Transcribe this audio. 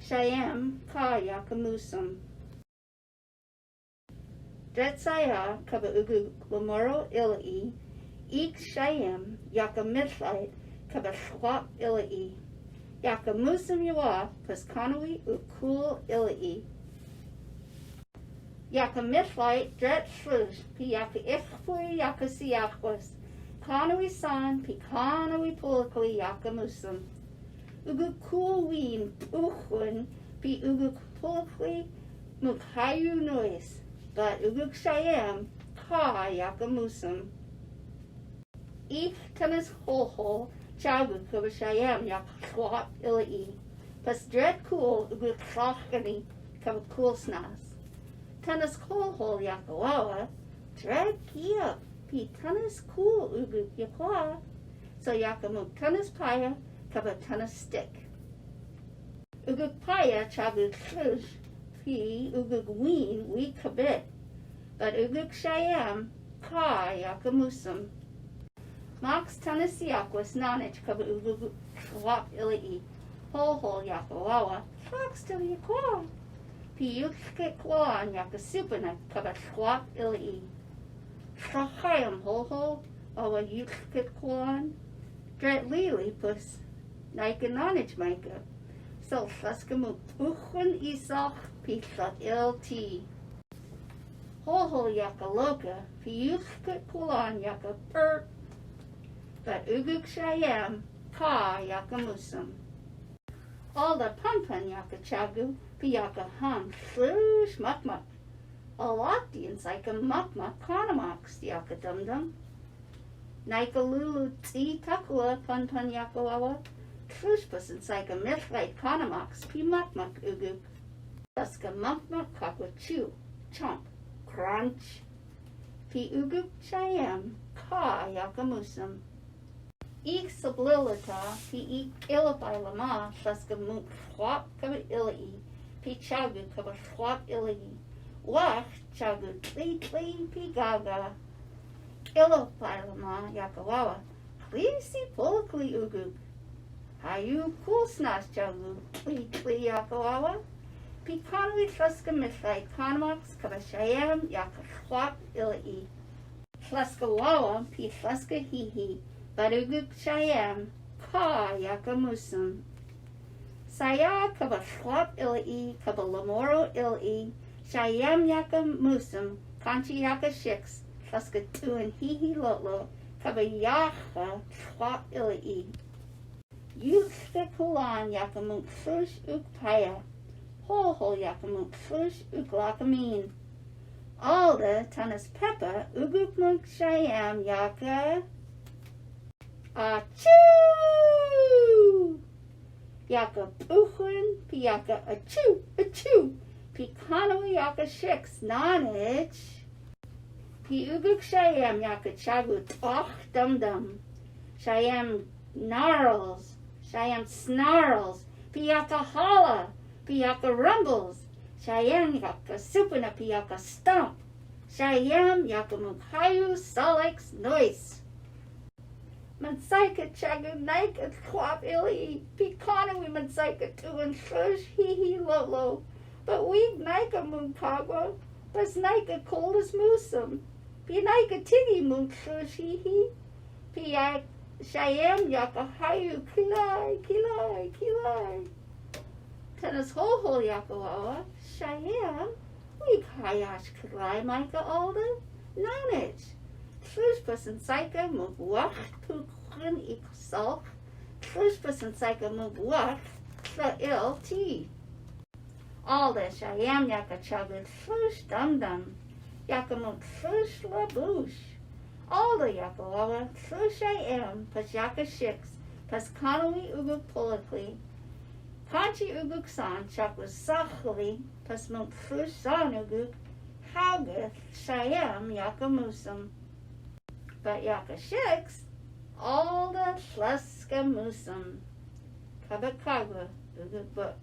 Shayam ka yakamusum. Dretsaya kaba ugu lamoro ilai. Ik shayam yakamithite kaba swap ilai. Yakamusum yawa paskanui ukul ilai. Yakamithite dret slush pi yaka ichpui yakasiakwas. Kanui san pi kanui pulikli yakamusum. Ugu cool ween uchun pi ugu pulikli mukhayu noise. But uguk shayam ka yakamusum. Ich tanas ho chagu kuba shayam yak swap ilai. Pas dret cool uguk shachkani kuba cool snas. Tanas ho yakawawa dret kia pi tanas cool uguk yakwa. So yakamuk tanas paya kuba tanas stick. Uguk paya chagu slush. Pi uguk ween we kabit, but uguk shayam ka yakamusum. Max tanasiakwas nanich kaba uguk swap ilai. Ho yakawawa fox till yakwa. Pi yukskit kwan yakasupana kaba swap ilai. Shachayam ho awa yukskit kwan. Dret lili pus naika nanich maika. So flaskamuk uchun isach pisat LT. Ho yaka loka, piyuskut kulan yaka pert. But uguk shayam, ka yaka musum. All the pumpan yaka chagu, piyaka hum, slush mukmuk. Alaktians like a mukmuk kanamax yaka dum. Naika lulu tsi takula punpan yaka wawa. Truspus like a mithlite kanamax, pi mukmuk uguk. Daska mukmuk kakwa chew, chomp, crunch. Pi uguk shayam, ka yakamusum. Ik sublilita, pi ik ilapai lama, daska muk swap kaba ilai, pi chagu kaba swap ilai. Wach chagu tli pi gaga. Ilapai lama yakawawa, klisi polakli uguk. Hayu cool snas chagu tli yakawawa. Pi kanui flaska mithlai kanamax kaba shayam yaka swap ilai. Flaska wawa pi flaska hihi. Baruguk shayam ka yakamusum. Saya kaba swap ilai kaba lamoro ilai. Shayam yakamusum kanchi yaka shiks. Flaska tuan hihi lotlo kaba yaka swap ilai. Yukska kulan yakamuk fush ukpaya. Ho yakamuk fush uklakamin. Alda tanas peppa ugukmuk shayam yaka. Achoo! Yaka buchun pi yaka achoo. Pi kano yaka shiks nanich. Pi uguk shayam yaka chagut och dum. Shayam gnarls. Shayam snarls. Pi yaka holla. Pi yaka rumbles. Shayam yaka supana pi yaka stomp. Shayam yaka mukhayu salix noise. Mansaika chagu naika kwap ilai. Pi kanawi mansaika tuan shush hihi lolo. But we naika munkagwa. Bas naika cold as musum. Pi naika tigi munk shush hihi. Pi shayam yaka hayu kilai. Tanas ho yakawawa. Shayam. We kayash kilai maika alda. Nanich. Truspus and Saika move wach pukun iksalk. Truspus and Saika move wach the LT. All the shayam yaka chagu fush dum. Yaka muk fush la bush. All the yaka wawa fush shayam pas yaka shiks pas kanui uguk polakli. Kanchi uguk san chakwas sachli pas muk fush san uguk. Haugath shayam yaka musum. But yaka shiks, all the fleska musum. Kabakagwa, uguk book.